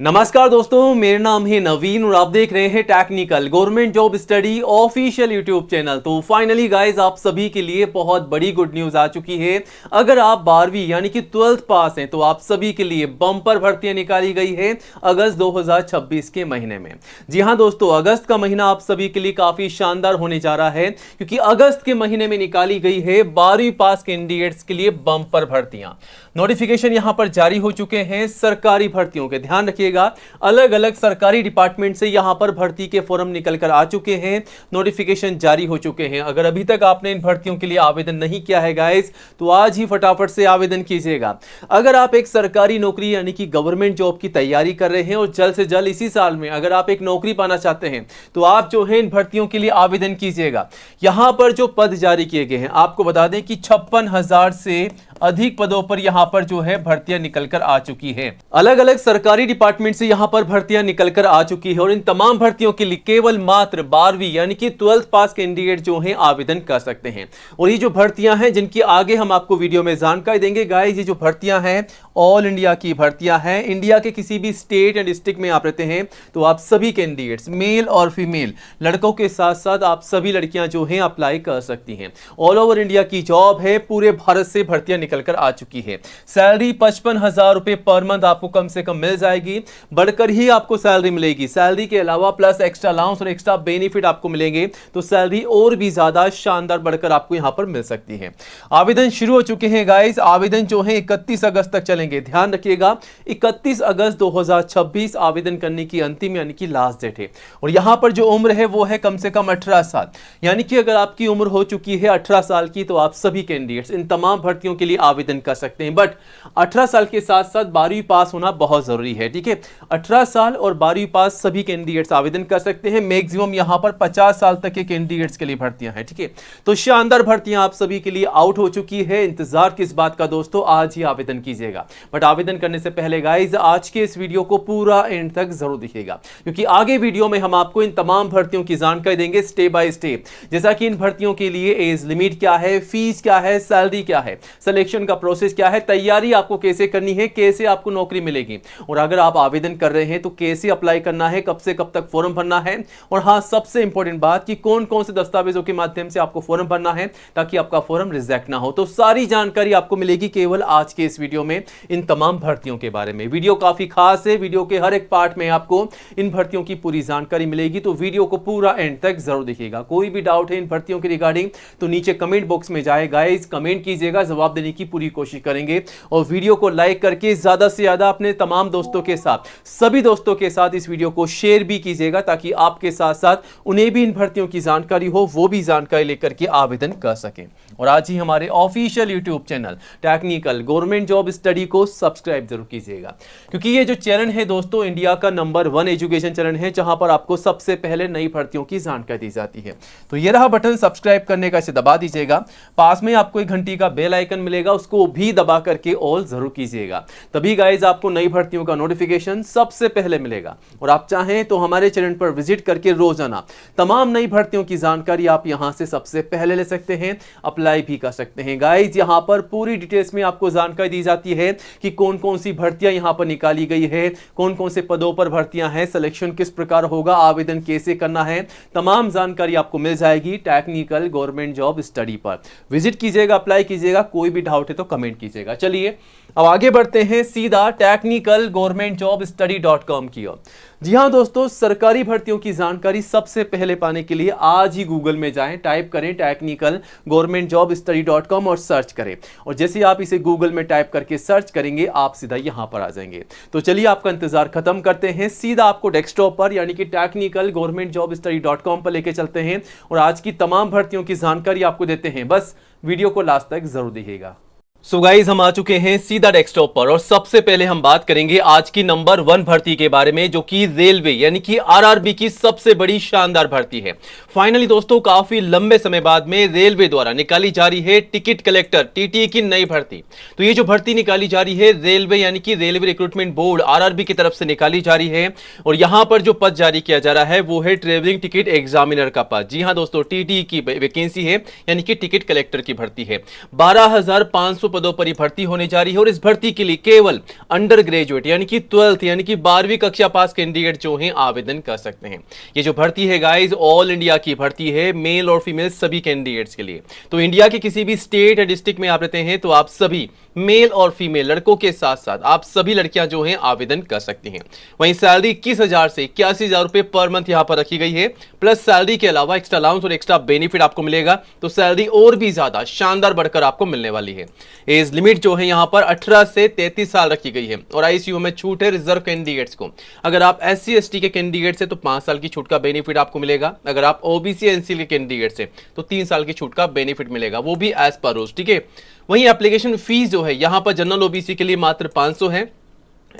नमस्कार दोस्तों, मेरा नाम है नवीन और आप देख रहे हैं technical government job study official YouTube channel. तो फाइनली गाइस, आप सभी के लिए बहुत बड़ी गुड न्यूज आ चुकी है। अगर आप 12वीं यानी कि 12th पास हैं तो आप सभी के लिए बम्पर भर्तियां निकाली गई है अगस्त 2026 के महीने में। जी हाँ दोस्तों, अगस्त का महीना आप सभी के लिए काफी शानदार होने जा रहा है क्योंकि अगस्त के महीने में निकाली गई है 12वीं पास कैंडिडेट्स के लिए बम्पर भर्तियां। नोटिफिकेशन यहां पर जारी हो चुके हैं सरकारी भर्तियों के। ध्यान रखिएगा, अलग अलग सरकारी डिपार्टमेंट से यहां पर भर्ती के फॉर्म निकल कर आ चुके हैं, नोटिफिकेशन जारी हो चुके हैं। अगर अभी तक आपने इन भर्तियों के लिए आवेदन नहीं किया है गाइस, तो आज ही फटाफट से आवेदन कीजिएगा। अगर आप एक सरकारी नौकरी यानी कि गवर्नमेंट जॉब की तैयारी कर रहे हैं और जल्द से जल्द इसी साल में अगर आप एक नौकरी पाना चाहते हैं तो आप जो है इन भर्तियों के लिए आवेदन कीजिएगा। यहां पर जो पद जारी किए गए हैं, आपको बता दें कि 56,000 से अधिक पदों पर यहां पर जो है भर्तियां निकलकर आ चुकी है। अलग अलग सरकारी डिपार्टमेंट से यहां पर भर्तियां निकलकर आ चुकी है और इन तमाम भर्तियों के लिए केवल मात्र 12वीं यानी कि 12th पास कैंडिडेट जो हैं आवेदन कर सकते हैं। और ये जो भर्तियां हैं जिनकी आगे हम आपको वीडियो में जानकारी देंगे गाइस, ये जो भर्तियां हैं ऑल इंडिया की भर्तियां हैं। इंडिया के किसी भी स्टेट एंड डिस्ट्रिक्ट में आप रहते हैं तो आप सभी कैंडिडेट्स, मेल और फीमेल, लड़कों के साथ साथ आप सभी लड़कियां जो हैं अप्लाई कर सकती हैं। ऑल ओवर इंडिया की जॉब है, पूरे भारत से भर्तियां निकलकर आ चुकी है। सैलरी 55,000 रुपए पर मंथ आपको कम से कम मिल जाएगी, बढ़कर ही आपको सैलरी मिलेगी। सैलरी के अलावा प्लस एक्स्ट्रा अलाउंस और एक्स्ट्रा बेनिफिट आपको मिलेंगे, तो सैलरी और भी ज्यादा शानदार बढ़कर आपको यहां पर मिल सकती है। आवेदन शुरू हो चुके हैं गाइस, आवेदन जो है 31 अगस्त तक चलेंगे। ध्यान रखिएगा, 31 अगस्त 2026 आवेदन करने की अंतिम यानी कि लास्ट डेट है। और यहां पर जो उम्र है वो है कम से कम 18 साल, यानी कि अगर आपकी उम्र हो चुकी है 18 साल की तो आप सभी कैंडिडेट्स इन तमाम भर्तियों के लिए आवेदन कर सकते हैं। बट 18 साल के साथ साथ 12वीं पास होना बहुत जरूरी है, ठीक है। 18 साल और 12वीं पास सभी कैंडिडेट्स आवेदन कर सकते हैं। मैक्सिमम यहां पर 50 साल तक के कैंडिडेट्स के लिए भर्तियां हैं, ठीक है। तो शानदार भर्तियां आप सभी के लिए आउट हो चुकी है। इंतजार किस बात का दोस्तों, आज ही आवेदन कीजिएगा। बट आवेदन करने से पहले गाइस, आज के इस वीडियो को पूरा एंड तक जरूर देखिएगा क्योंकि आगे वीडियो में हम आपको इन तमाम भर्तियों की जानकारी देंगे स्टेप बाय स्टेप। जैसा कि इन भर्तियों के लिए एज लिमिट क्या है, फीस क्या है, सैलरी क्या है, सिलेक्शन का प्रोसेस क्या है, तैयारी आपको कैसे करनी है, कैसे आपको नौकरी मिलेगी, और अगर आप आवेदन कर रहे हैं तो कैसे अप्लाई करना है, कब से कब तक फॉर्म भरना है, और हाँ सबसे इंपॉर्टेंट बात कि कौन कौन से दस्तावेजों के माध्यम से आपको फॉर्म भरना है ताकि आपका फॉर्म रिजेक्ट ना हो। तो सारी जानकारी आपको मिलेगी केवल आज के इस वीडियो में इन तमाम भर्तियों के बारे में। वीडियो काफी खास है, वीडियो के हर एक पार्ट में आपको इन भर्तियों की पूरी जानकारी मिलेगी, तो वीडियो को पूरा एंड तक जरूर देखिएगा। कोई भी डाउट है इन भर्तियों के रिगार्डिंग तो नीचे कमेंट बॉक्स में जाए गाइस, कमेंट कीजिएगा, जवाब देने की पूरी कोशिश करेंगे। और वीडियो को लाइक करके ज्यादा से ज्यादा अपने तमाम दोस्तों के साथ, सभी दोस्तों के साथ इस वीडियो को शेयर भी कीजिएगा ताकि आपके साथ साथ उन्हें भी इन भर्तियों की जानकारी हो, वो भी जानकारी लेकर के आवेदन कर सकें। और आज ही हमारे official YouTube channel technical government job study को सब्सक्राइब जरूर कीजिएगा क्योंकि ये जो चैनल है दोस्तों, इंडिया का नंबर 1 एजुकेशन चैनल है जहां पर आपको सबसे पहले नई भर्तियों की जानकारी दी जाती है। तो ये रहा बटन सब्सक्राइब करने का, इसे दबा दीजिएगा। पास में आपको एक घंटी का बेल आइकन मिलेगा, उसको भी दबा करके ऑल जरूर कीजिएगा, तभी गाइज आपको नई भर्तियों का नोटिफिकेशन सबसे पहले मिलेगा। और आप चाहें तो हमारे चैनल पर विजिट करके रोजाना तमाम नई भर्तियों की जानकारी आप यहां से सबसे पहले ले सकते हैं, अप्लाई भी कर सकते हैं। गाइज यहां पर पूरी डिटेल्स में आपको जानकारी दी जाती है कि कौन कौन सी भर्तियां यहां पर निकाली गई है, कौन कौन से पदों पर भर्तियां हैं, सिलेक्शन किस प्रकार होगा, आवेदन कैसे करना है, तमाम जानकारी आपको मिल जाएगी टेक्निकल गवर्नमेंट जॉब स्टडी पर। विजिट कीजिएगा, अप्लाई कीजिएगा, कोई भी डाउट है तो कमेंट कीजिएगा। चलिए अब आगे बढ़ते हैं सीधा टेक्निकल गवर्नमेंट जॉब स्टडी.com की ओर। जी हाँ दोस्तों, सरकारी भर्तियों की जानकारी सबसे पहले पाने के लिए आज ही गूगल में जाएं, टाइप करें टेक्निकल गवर्नमेंट जॉब स्टडी.com और सर्च करें। और जैसे आप इसे गूगल में टाइप करके सर्च करेंगे आप सीधा यहां पर आ जाएंगे। तो चलिए आपका इंतजार खत्म करते हैं, सीधा आपको डेस्कटॉप पर यानी कि टेक्निकल गवर्नमेंट जॉब स्टडी.com पर लेके चलते हैं और आज की तमाम भर्तियों की जानकारी आपको देते हैं। बस वीडियो को लास्ट तक जरूर देखिएगा। सो गाइज हम आ चुके हैं सीधा डेस्कटॉप पर और सबसे पहले हम बात करेंगे आज की नंबर 1 भर्ती के बारे में, जो कि रेलवे यानी कि आरआरबी की सबसे बड़ी शानदार भर्ती है। फाइनली दोस्तों, काफी लंबे समय बाद में रेलवे द्वारा निकाली जा रही है टिकट कलेक्टर टीटी की नई भर्ती। तो ये जो भर्ती निकाली जा रही है रेलवे यानी कि रेलवे रिक्रूटमेंट बोर्ड आरआरबी की तरफ से निकाली जा रही है। और यहां पर जो पद जारी किया जा रहा है वो है ट्रेवलिंग टिकट एग्जामिनर का पद। जी हाँ दोस्तों, टीटी की वैकेंसी है यानी कि टिकट कलेक्टर की भर्ती है। 12,500 पदों पर ही भर्ती होने जा रही है और इस भर्ती के लिए केवल अंडर ग्रेजुएट यानी कि 12th यानी कि 12वीं कक्षा पास कैंडिडेट जो हैं आवेदन कर सकते हैं। ये जो भर्ती है गाइस ऑल इंडिया की भर्ती है, मेल और फीमेल सभी कैंडिडेट्स के लिए। तो इंडिया के किसी भी स्टेट या डिस्ट्रिक्ट में आप रहते हैं तो आप सभी मेल और फीमेल लड़कों के साथ साथ आप सभी लड़कियां जो हैं आवेदन कर सकती हैं। वहीं सैलरी 21,000 से 81,000 रुपए पर मंथ यहां पर रखी गई है, प्लस सैलरी के अलावा एक्स्ट्रा अलाउंस और एक्स्ट्रा बेनिफिट आपको मिलेगा, तो सैलरी और भी ज्यादा शानदार बढ़कर आपको मिलने वाली है। एज लिमिट जो है यहां पर 18 से 33 साल रखी गई है और आईसीयू में छूट है रिजर्व कैंडिडेट्स को। अगर आप SC ST के कैंडिडेट है तो 5 साल की छूट का बेनिफिट आपको मिलेगा, अगर आप OBC NC के कैंडिडेट है तो 3 साल की छूट का बेनिफिट मिलेगा, वो भी एज पर रूल्स, ठीक है। वहीं एप्लीकेशन फीस जो है यहां पर जनरल OBC के लिए मात्र 500 है,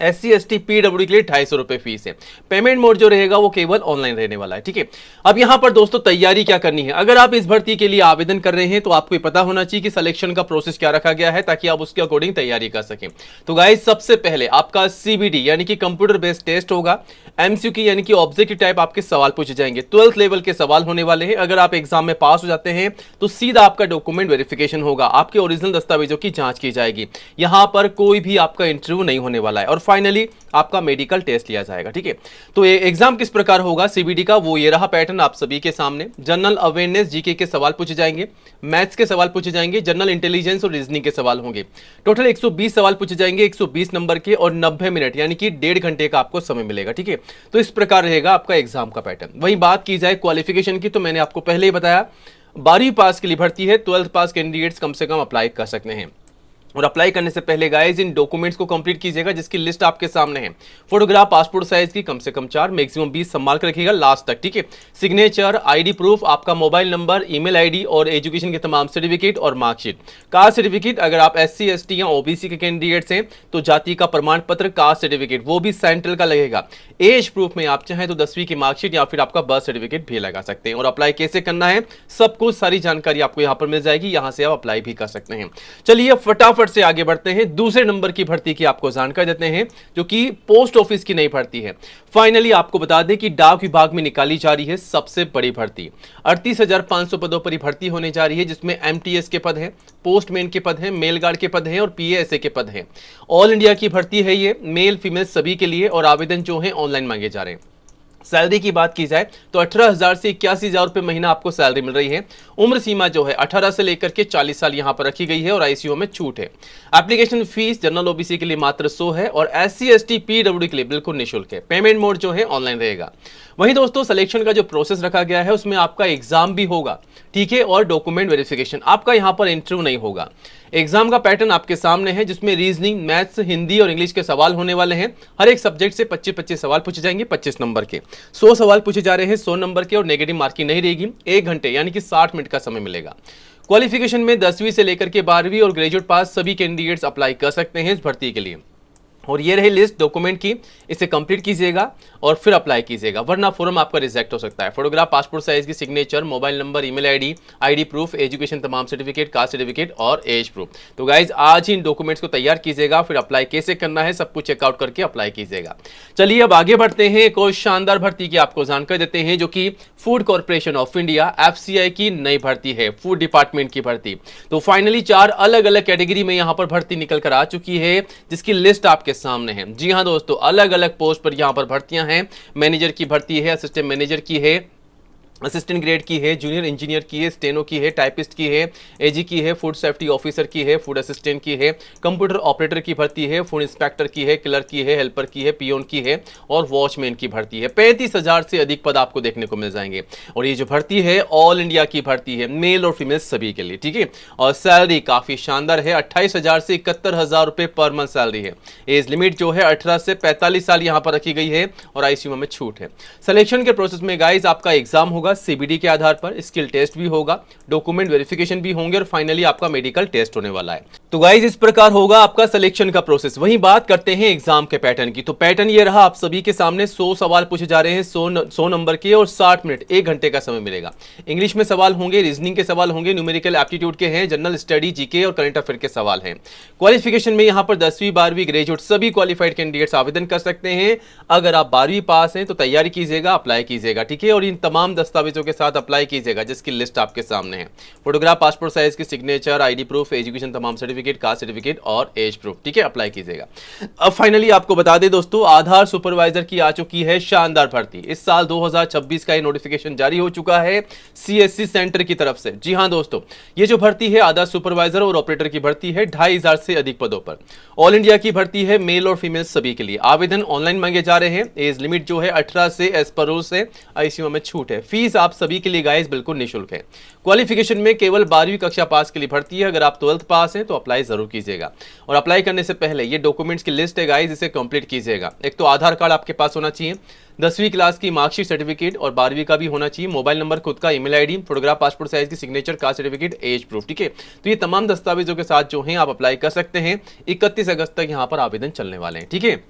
SC ST PWD के लिए 250 रुपए फीस है। पेमेंट मोड जो रहेगा वो केवल ऑनलाइन रहने वाला है, ठीक है। अब यहां पर दोस्तों तैयारी क्या करनी है, अगर आप इस भर्ती के लिए आवेदन कर रहे हैं तो आपको पता होना चाहिए कि सिलेक्शन का प्रोसेस क्या रखा गया है ताकि आप उसके अकॉर्डिंग तैयारी कर सकें। तो गाइस सबसे पहले आपका CBD यानी कि कंप्यूटर बेस्ड टेस्ट होगा, MCQ यानी कि ऑब्जेक्टिव टाइप आपके सवाल पूछे जाएंगे, 12th लेवल के सवाल होने वाले हैं। अगर आप एग्जाम में पास हो जाते हैं तो सीधा आपका डॉक्यूमेंट वेरिफिकेशन होगा, आपके ओरिजिनल दस्तावेजों की जांच की जाएगी, यहां पर कोई भी आपका इंटरव्यू नहीं होने वाला है और फाइनली आपका मेडिकल टेस्ट लिया जाएगा, ठीक है। तो ये एग्जाम किस प्रकार होगा CBD का, वो ये रहा पैटर्न आप सभी के सामने। जनरल अवेयरनेस GK के सवाल पूछे जाएंगे, मैथ्स के सवाल पूछे जाएंगे, जनरल इंटेलिजेंस और रीजनिंग के सवाल होंगे। टोटल 120 सवाल पूछे जाएंगे 120 नंबर के और 90 मिनट यानी कि 1.5 घंटे का आपको समय मिलेगा, ठीक है। तो इस प्रकार रहेगा आपका एग्जाम का पैटर्न। वहीं बात की जाए क्वालिफिकेशन की तो मैंने आपको पहले ही बताया 12वीं पास के लिए भर्ती है, 12th पास कैंडिडेट्स कम से कम अप्लाई कर सकते हैं। और अप्लाई करने से पहले गाइस इन डॉक्यूमेंट्स को कंप्लीट कीजिएगा जिसकी लिस्ट आपके सामने है। फोटोग्राफ पासपोर्ट साइज की कम से कम 4, मैक्सिमम 20 संभाल कर रखिएगा लास्ट तक, ठीक है। सिग्नेचर, ID प्रूफ, आपका मोबाइल नंबर, ईमेल ID और एजुकेशन के तमाम सर्टिफिकेट और मार्कशीट। कास्ट सर्टिफिकेट, अगर आप SC ST या OBC के कैंडिडेट्स हैं तो जाति का प्रमाण पत्र, कास्ट सर्टिफिकेट वो भी सेंट्रल का लगेगा। एज प्रूफ में आप चाहें तो 10वीं की मार्कशीट या फिर आपका बर्थ सर्टिफिकेट भी लगा सकते हैं। और अप्लाई कैसे करना है सब कुछ सारी जानकारी आपको यहाँ पर मिल जाएगी, यहाँ से आप अप्लाई भी कर सकते हैं। चलिए फटाफट से आगे बढ़ते हैं, दूसरे नंबर की भर्ती की आपको जानकारी देते हैं जो कि पोस्ट ऑफिस की नई भर्ती है। फाइनली आपको बता दें कि डाक विभाग में निकाली जा रही है सबसे बड़ी भर्ती, 38,500 पदों पर भर्ती होने जा रही है, जिसमें MTS के पद हैं, पोस्टमैन के पद हैं, मेल गार्ड के पद हैं और PASA के पद हैं। ऑल इंडिया की भर्ती है ये, मेल फीमेल सभी के लिए और आवेदन जो है ऑनलाइन मांगे जा रहे हैं। सैलरी की बात की जाए तो 18,000 से 81,000 रुपए महीना आपको सैलरी मिल रही है। उम्र सीमा जो है 18 से लेकर के 40 साल यहां पर रखी गई है और ICU में छूट है। एप्लीकेशन फीस जनरल OBC के लिए मात्र 100 है और SC ST PWD के लिए बिल्कुल निःशुल्क है। पेमेंट मोड जो है ऑनलाइन रहेगा। वहीं दोस्तों सिलेक्शन का जो प्रोसेस रखा गया है उसमें आपका एग्जाम भी होगा, ठीक है, और डॉक्यूमेंट वेरिफिकेशन, आपका यहां पर इंटरव्यू नहीं होगा। एग्जाम का पैटर्न आपके सामने है जिसमें रीजनिंग, मैथ्स, हिंदी और इंग्लिश के सवाल होने वाले हैं। हर एक सब्जेक्ट से 25-25 सवाल पूछे जाएंगे 25 नंबर के, 100 सवाल पूछे जा रहे हैं 100 नंबर के और नेगेटिव मार्किंग नहीं रहेगी। 1 घंटे यानी कि 60 मिनट का समय मिलेगा। क्वालिफिकेशन में 10वीं से लेकर के 12वीं और ग्रेजुएट पास सभी कैंडिडेट्स अप्लाई कर सकते हैं इस भर्ती के लिए। और ये रही लिस्ट डॉक्यूमेंट की, इसे कंप्लीट कीजिएगा और फिर अप्लाई कीजिएगा, वरना फॉर्म आपका रिजेक्ट हो सकता है। फोटोग्राफ पासपोर्ट साइज की, signature, mobile number, email ID proof, education तमाम सर्टिफिकेट, कास्ट सर्टिफिकेट और एज प्रूफ। तो गाइज आज ही इन डॉक्यूमेंट्स को तैयार कीजिएगा, फिर अप्लाई कैसे करना है सब कुछ चेकआउट करके अप्लाई कीजिएगा। चलिए अब आगे बढ़ते हैं, एक और शानदार भर्ती की आपको जानकारी देते हैं जो कि food corporation of India FCI की नई भर्ती है, फूड डिपार्टमेंट की भर्ती। तो फाइनली 4 अलग अलग कैटेगरी में यहाँ पर भर्ती निकल कर आ चुकी है जिसकी लिस्ट आपके सामने है। जी हां दोस्तों, अलग अलग पोस्ट पर यहां पर भर्तियां हैं। मैनेजर की भर्ती है, असिस्टेंट मैनेजर की है, असिस्टेंट ग्रेड की है, जूनियर इंजीनियर की है, स्टेनो की है, टाइपिस्ट की है, AG की है, फूड सेफ्टी ऑफिसर की है, फूड असिस्टेंट की है, कंप्यूटर ऑपरेटर की भर्ती है, फूड इंस्पेक्टर की है, क्लर्क की है, हेल्पर की है, पियोन की है और वॉचमैन की भर्ती है। 35,000 से अधिक पद आपको देखने को मिल जाएंगे और ये जो भर्ती है ऑल इंडिया की भर्ती है, मेल और फीमेल सभी के लिए, ठीक है। और सैलरी काफी शानदार है, 28,000 से 71,000 रुपए पर मंथ सैलरी है। एज लिमिट जो है 18 से 45 साल यहां पर रखी गई है और ICU में छूट है। सिलेक्शन के प्रोसेस में गाइज आपका एग्जाम होगा CBD के आधार पर, स्किल टेस्ट भी होगा, डॉक्यूमेंट वेरिफिकेशन भी होंगे और फाइनली आपका मेडिकल टेस्ट होने वाला है। तो गाइज इस प्रकार होगा आपका सिलेक्शन का प्रोसेस। वहीं बात करते हैं एग्जाम के पैटर्न की, तो पैटर्न ये रहा आप सभी के सामने। 100 सवाल पूछे जा रहे हैं 100 नंबर के और 60 मिनट 1 घंटे का समय मिलेगा। इंग्लिश में सवाल होंगे, रीजनिंग के सवाल होंगे, न्यूमेरिकल एप्टीट्यूड के हैं, जनरल स्टडी, GK और करंट अफेयर के सवाल हैं। क्वालिफिकेशन में यहाँ पर 10वीं 12वीं ग्रेजुएट सभी क्वालिफाइड कैंडिडेट्स आवेदन कर सकते हैं। अगर आप 12वीं पास हैं तो तैयारी कीजिएगा, अप्लाई कीजिएगा, ठीक है। और इन तमाम दस्तावेजों के साथ अप्लाई कीजिएगा जिसकी लिस्ट आपके सामने है। फोटोग्राफ पासपोर्ट साइज की, सिग्नेचर, ID प्रूफ, एजुकेशन तमाम सर्टिफिकेट सर्टिफिकेट, कास्ट सर्टिफिकेट और एज प्रूफ। ठीक है, अप्लाई कीजिएगा। अब फाइनली आपको बता दें दोस्तों, आधार सुपरवाइजर की आ चुकी है शानदार भर्ती। इस साल 2026 का ये नोटिफिकेशन जारी हो चुका है सीएससी सेंटर की तरफ से। जी हां दोस्तों, ये जो भर्ती है आधार सुपरवाइजर और ऑपरेटर की भर्ती है 2500 से अधिक पदों पर। ऑल इंडिया की भर्ती है, मेल और फीमेल सभी के लिए। आवेदन ऑनलाइन मांगे जा रहे हैं। एज लिमिट जो है 18 से एज पर रूल से आईसीयू में छूट है। फीस आप सभी के लिए गाइस बिल्कुल निःशुल्क है। क्वालिफिकेशन में केवल 12वीं कक्षा पास के लिए भर्ती है। अगर आप 12th पास हैं तो अप्लाई जरूर कीजिएगा। और अप्लाई करने से पहले ये डॉक्यूमेंट्स की लिस्ट है गाइस, इसे कंप्लीट कीजिएगा। एक तो आधार कार्ड आपके पास होना चाहिए, 10वीं क्लास की मार्कशीट सर्टिफिकेट और 12वीं का भी होना चाहिए, मोबाइल नंबर खुद का, email ID, photograph, passport size की signature, caste certificate, age proof. ठीक है, तो ये तमाम दस्तावेजों के साथ जो हैं आप अप्लाई कर सकते हैं। 31 अगस्त तक यहां पर आवेदन चलने वाले हैं। ठीक है,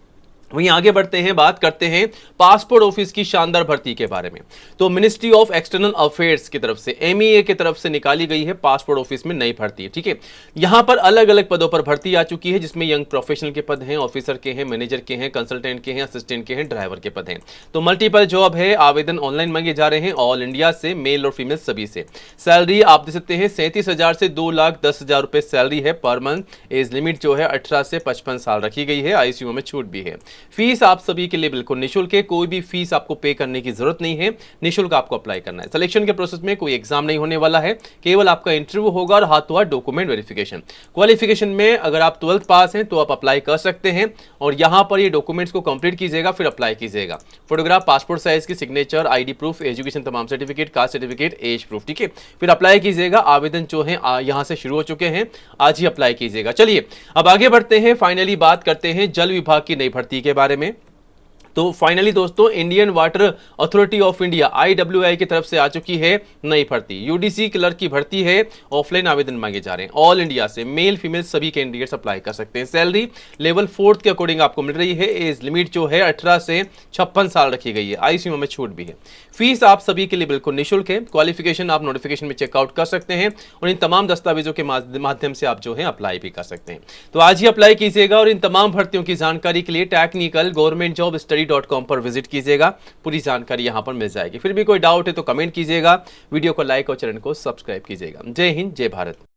वहीं आगे बढ़ते हैं, बात करते हैं पासपोर्ट ऑफिस की शानदार भर्ती के बारे में। तो मिनिस्ट्री ऑफ एक्सटर्नल अफेयर्स की तरफ से, एमईए की तरफ से निकाली गई है पासपोर्ट ऑफिस में नई भर्ती। ठीक है, यहां पर अलग अलग पदों पर भर्ती आ चुकी है, जिसमें यंग प्रोफेशनल के पद हैं, ऑफिसर के हैं, मैनेजर के हैं, कंसल्टेंट के हैं, असिस्टेंट के हैं, ड्राइवर के पद हैं। तो मल्टीपल जॉब है। आवेदन ऑनलाइन मांगे जा रहे हैं ऑल इंडिया से, मेल और फीमेल सभी से। सैलरी आप दे सकते हैं 37,000 से 2,10,000 रुपए सैलरी है पर मंथ। एज लिमिट जो है 18 से 55 साल रखी गई है। आईसीयू में छूट भी है। फीस आप सभी के लिए बिल्कुल निःशुल्क है। कोई भी फीस आपको पे करने की जरूरत नहीं है, निःशुल्क आपको अप्लाई करना है। सिलेक्शन के प्रोसेस में कोई एग्जाम नहीं होने वाला है, केवल आपका इंटरव्यू होगा और हाथों हाथ डॉक्यूमेंट वेरिफिकेशन। क्वालिफिकेशन में अगर आप 12th पास हैं तो आप अप्लाई कर सकते हैं और यहां पर ये डॉक्यूमेंट्स को कंप्लीट कीजिएगा, फिर अप्लाई कीजिएगा। फोटोग्राफ, पासपोर्ट साइज की सिग्नेचर, आईडी प्रूफ, एजुकेशन तमाम certificate, caste certificate, age proof. ठीक है, फिर अप्लाई कीजिएगा। आवेदन जो है यहां से शुरू हो चुके हैं, आज ही अप्लाई कीजिएगा। चलिए अब आगे बढ़ते हैं, फाइनली बात करते हैं जल विभाग की नई भर्ती के बारे में। तो फाइनली दोस्तों, Indian water authority of India IWI की तरफ से आ चुकी है नई भर्ती। यूडीसी क्लर्क की भर्ती है। ऑफलाइन आवेदन मांगे जा रहे हैं ऑल इंडिया से, मेल फीमेल सभी कैंडिडेट्स अप्लाई कर सकते हैं। सैलरी लेवल 4th के अकॉर्डिंग आपको मिल रही है। एज लिमिट जो है 18 से 56 साल रखी गई है। आईसीयू में छूट भी है। फीस आप सभी के लिए बिल्कुल निःशुल्क है। क्वालिफिकेशन आप नोटिफिकेशन में चेकआउट कर सकते हैं और इन तमाम दस्तावेजों के माध्यम से आप जो है अप्लाई भी कर सकते हैं। तो आज ही अप्लाई कीजिएगा और इन तमाम भर्तियों की जानकारी के लिए टेक्निकल गवर्नमेंट जॉब स्टडी.com पर विजिट कीजिएगा। पूरी जानकारी यहां पर मिल जाएगी। फिर भी कोई डाउट है तो कमेंट कीजिएगा, वीडियो को लाइक और चैनल को सब्सक्राइब कीजिएगा। जय हिंद, जय भारत।